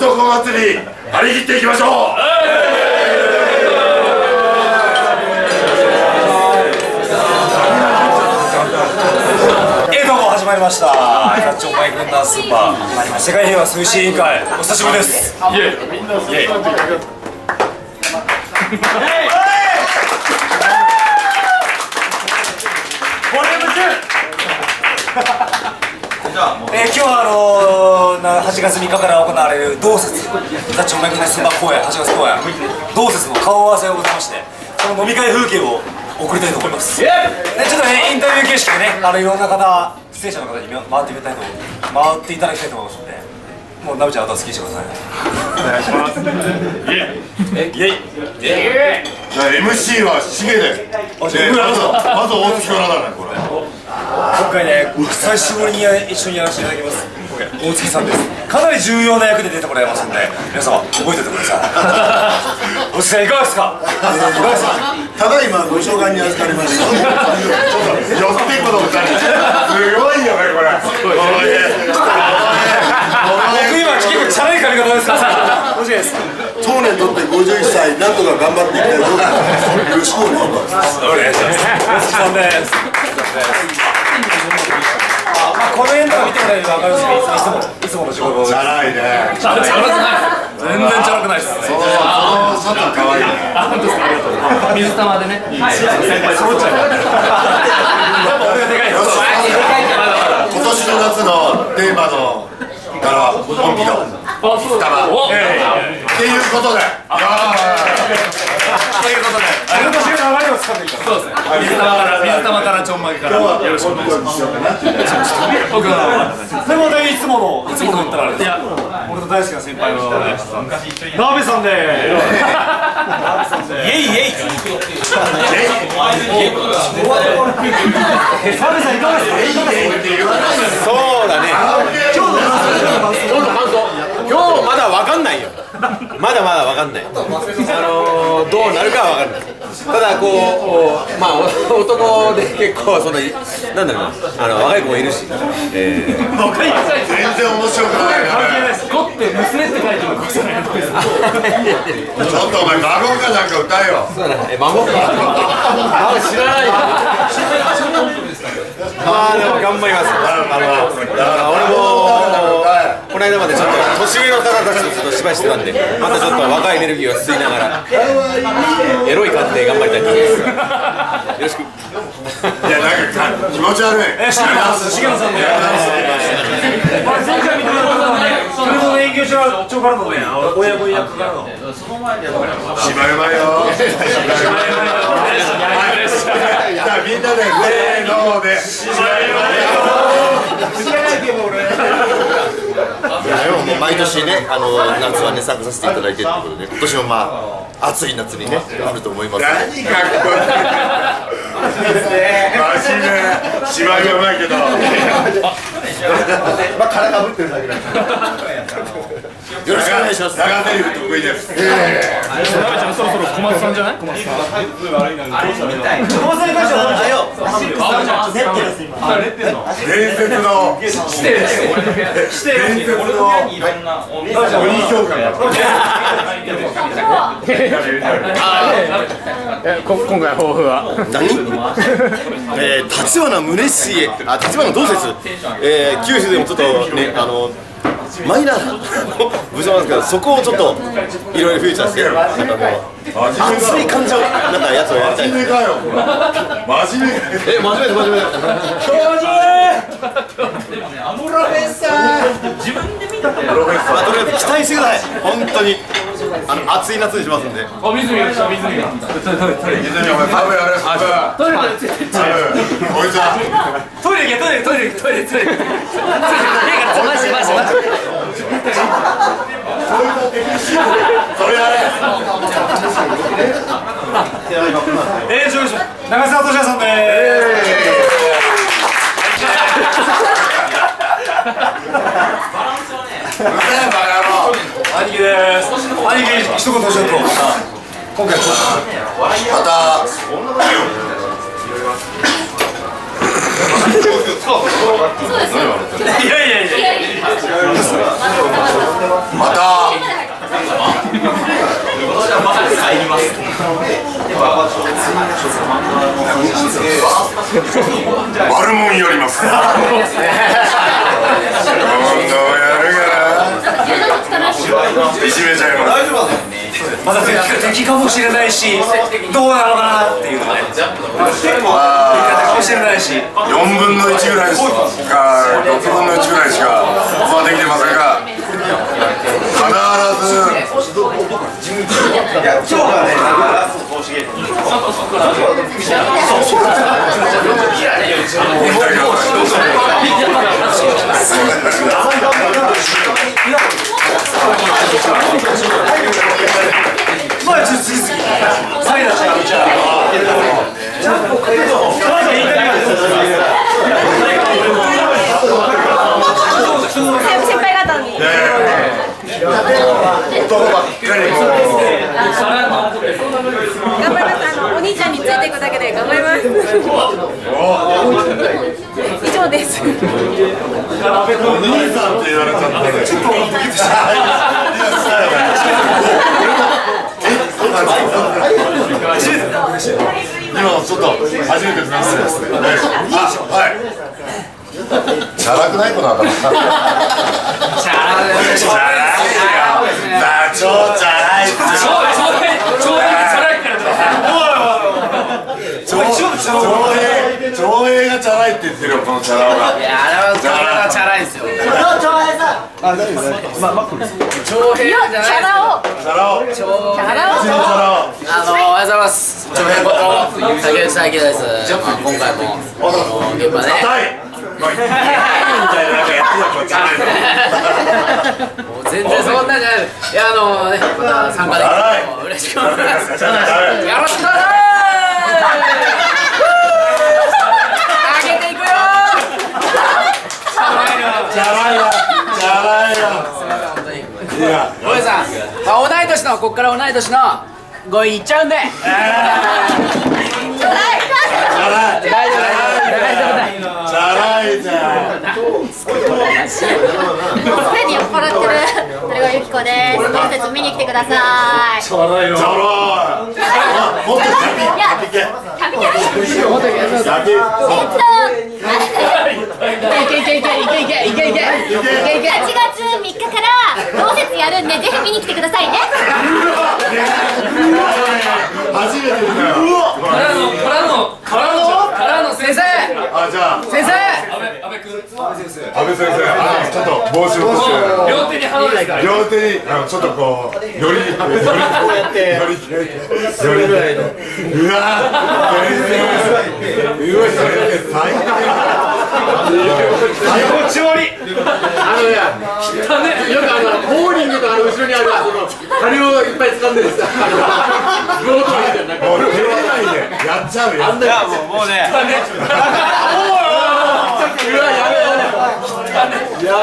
男祭り張り切っていきましょう。どうも始まりました。ガッチョンマイ軍団スーパー世界平和推進委員会、お久しぶりです。イエイみんなスーパー今日は8月3日から行われる同節ガッチョンマイ軍団スーパー公演、8月公演同節の顔合わせがございまして、その飲み会風景を送りたいと思います。ちょっとね、インタビュー形式でね、いろんな方、出演者の方に回っていただきたいと思いますので、もうナベちゃん、あとは好きにしてください。お願いします。イエイ。じゃあ MC はシゲで。まず大月からだね、これ。今回ね、久しぶりに一緒にやらせていただきます。大月さんです。かなり重要な役で出てもらいますので、皆様覚えておいてください。大月さんいかがですか？ただいまご紹介に預かりました。寄っていくこと2人。すごいよね、これ。僕今結構チャラい髪型ですから。面白いです。当年とって51歳、なんとか頑張っていきたいと思います。よろしくお願いします。お願いします。大月さんです。この辺とか見てもらえれば分かるし、いつもの仕事チャラいね。チャラくない。全然チャラくないです。そのシャツは可愛いね。本当ですか、ありがとうございます。水玉でね。先輩揃っちゃう。やっぱ俺がでかいよ。今年の夏のテーマの柄は本気の水玉っていうことで。俺の名前を使っていいから。そうですね。水玉からちょんまげからよろしくお願いします。僕はでもいつもの言ったらあれです。俺の大好きな先輩のナベさんで。イエイイエイ。ナベさんいかがですか？そうだね。今日の感想。今日まだわかんないよ。まだわかんない。どうなるかはわかんない。ただまあ男で結構なんだろうな、若い子もいるし。全然面白くないな。ゴって娘って書いてるのかじゃないの。ちょっとお前孫かなんか歌えよ。そうだね。孫？知らないよ。まあでも頑張ります。俺もこの間までちょっと年上の方たちとちょっと芝居してたんで、またちょっと若いエネルギーを吸いながらエロい感じで頑張りたいと思います。よろしく。いや、なんか気持ち悪い。重野さんで。前回見てもらったのね、車の営業所からのね、親子役からの。芝居うまいよ。じゃあみんなでせーので芝居うまいよ。知らないけど俺。もう毎年ね、夏はね、参加させていただいてってことで、今年もまあ、暑い夏にね、あると思います。何かっこいい。真面目。芝居うまいけど。まあ、殻かぶってるだけなんで。よろしくお願いします。長台詞得意です。そろそろ小松さんじゃない？小松さん。小松さんに関しては伝説の鬼教官が。今回抱負は何？立花宗茂、立花同説、九州でもちょっとね、マイナーな部署なんですけど、そこをちょっといろいろフューチャーして、熱い感じのなんかやつをやりたい。真面目かよ。真面目かよ。真面目。プロフェッサー。自分で見た。とりあえず期待してください。本当に暑い夏にしますんで。あ、湖が来た、湖が。水にお前多分あれ。トイレでついてる。こいつはトイレ行け、トイレ。マジ。それあれ。長澤俊也さんでーす。兄貴でーす。兄貴一言ちょっと今回またいやまた悪者よります今度やるからいじめちゃいますまだ敵かもしれないしどうなのかなっていうのね味方かもしれないし4分の1ぐらいしか6分の1ぐらいしかまあできてませんが必ずまあ次サイダーちゃんじゃあ先輩方に男ばっかりもう頑張りますお兄ちゃんについていくだけで頑張ります以上ですお兄さんって言われちゃったねちょっと今のちょっと初めてですはいチャラくないこの頭チャラいダチョウチャラい長平がチャラいって言ってるよこのチャラ男がいやあれはチャラいですよいやチャラ男チャラ男チャラ男おはようございます長平こと竹内大輝です今回も現場ねもう全然そんなんじゃないいやねまた参加できて嬉しく思いますよろしくお願いします上げていくよチャラい大江さん、同い年のこっから同い年の5位いっちゃうんでチャラいじゃんすでに酔っ払ってるそれがゆきこです当節見に来てくださいチャラいもっとキャピキャピキャ8月3日から同節やるんでぜひ見に来てくださいね初めて見たよからの先生あ、じゃあ先生安倍先生ちょっと帽子を落として両手にちょっとこうよりこうやってよりぐらいのうわ先生最高気持ち悪いよくモーニングと後ろにある羽をいっぱい掴んでるさもう照れないでやっちゃうよもうねいや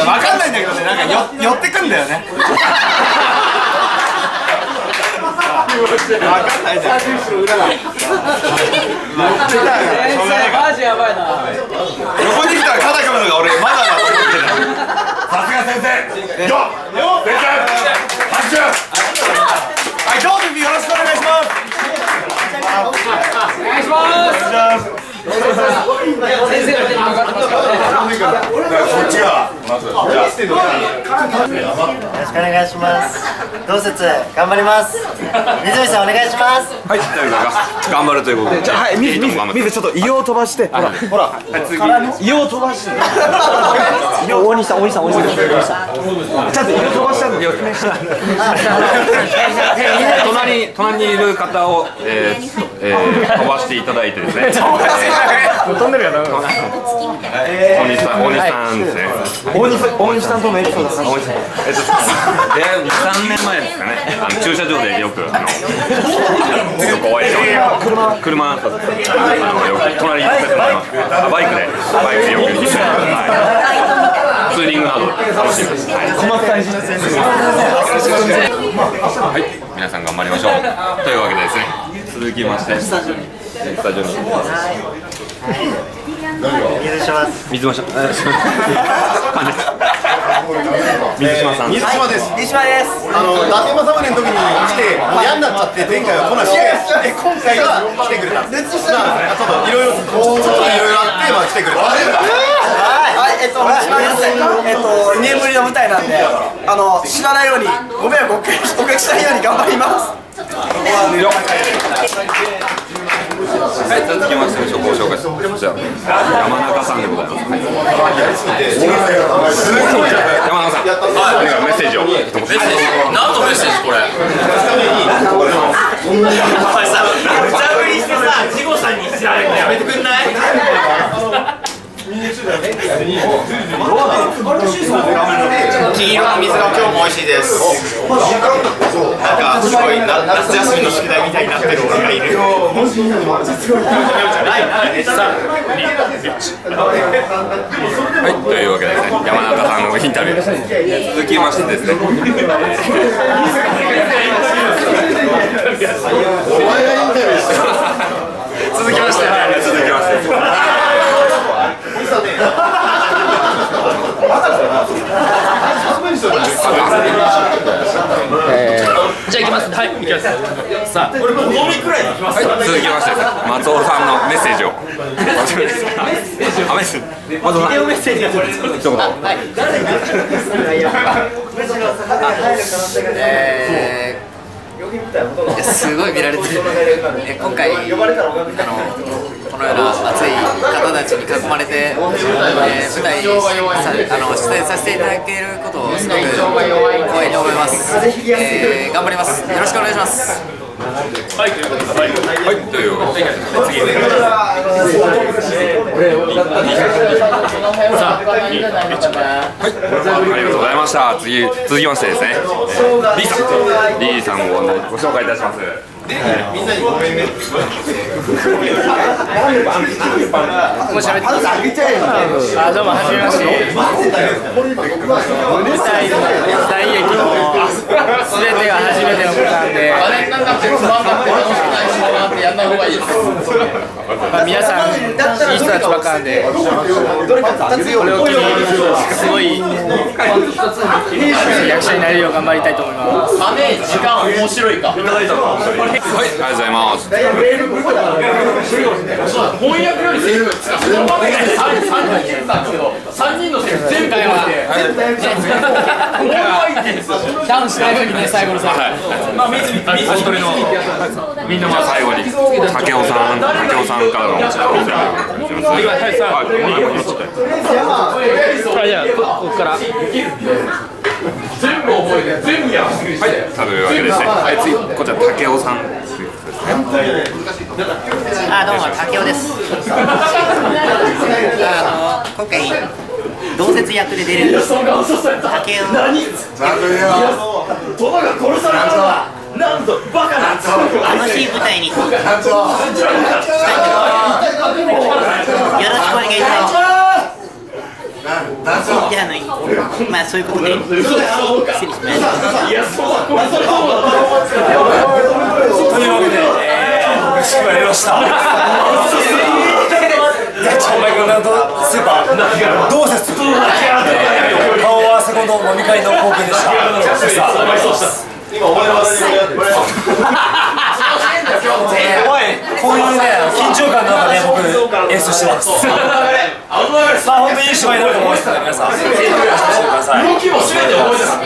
わかんないんだけどねなんか寄ってくんだよねわかんないじゃんマジやばいな横に来たら肩組むのが俺まだだと思ってるさすが先生よっ先生拍手はい今日よろしくお願いしますお願いします先生が手にかかってますからねこっちがまずじゃあよろしくお願いします。同節頑張ります。水見さんお願いします。はい、頑張るということで。じゃあ、はい、水ちょっと胃を飛ばして。ほら、次。胃を飛ばして。大西さん。ちゃんと胃を飛ばしたんだよ。隣にいる方を、飛ばしていただいてですね。飛んでるやな。大西さんですね。大西さんともエピソード3年前ですかね。駐車場でよくよくお会いして車よく隣に行ってもらいます。バイクでよく一緒にツーリングなど楽しみです。はい、皆さん頑張りましょう。というわけでですね、続きましてスタジオに水します。水ましょう。水島さん。水島です。西島です。伊達政宗の時に来て嫌になっちゃって前回は来なくて、今回は来てくれた。ちょっといろいろあって来てくれた。西島です。2年ぶりの舞台なんで、知らないようにご迷惑をおかけしないように頑張ります。はい、続きましてご紹介します。じゃあ山中さんでございます。はい、山中さん、メッセージを。何のメッセージこれ。お前さ、無茶ぶりしてさ、ジゴさんに知られるのやめてくんない？黄色の水が今日も美味しいです。なんかすごい夏休みの宿題みたいになってる俺がいる。はい、というわけでですね、山中さんのインタビュー続きましてですね、お前がインタビューした。続きましてじゃあ行きます。はい、行きます。さあ、続きまして松尾さんのメッセージを。まずビデオメッセージが一言。すごい見られてる。今回このような熱い方たちに囲まれて、舞台出演させていただけることをすごく光栄に思います。頑張ります。よろしくお願いします。はい、というわけで次で。はい、ありがとうございました。続きましてですね、リーさんをご紹介いたします。みんなにごめんね。もう喋ってください。どうも、はじめまして。舞台劇の全てが初めてのことなんで、皆さんいい人たちばっかなんで、これを機にすごい役者になれるよう頑張りたいと思います。時間面白いか。はい、ありがとうございます。翻訳よりセリフがその場面で3人いたんですけど、3人のセリフ全部覚えて、ダウンしないようにね、最後の最後。まあ、一人のみんなまあ最後に武雄さんからのお知らせをお願いします。じゃあここから全部覚えて全部やらせて。はい、というわけでですね、はい、次こちら武雄さん。どうも、武雄です。今回同説役で出る武雄、楽しい舞台にしたいと思います。よろしくお願いします。じゃあまあそういうことで失礼します。というわけで、しっかりやりました。超マイクランドスーパー同説顔はセコンド飲み会の光景でした。今お前の話こういうね、緊張感の中で僕演出してます。まあ本当にいい芝居になると思いますから皆さん、ぜひ楽しみにしてください。動きも全て覚えてます。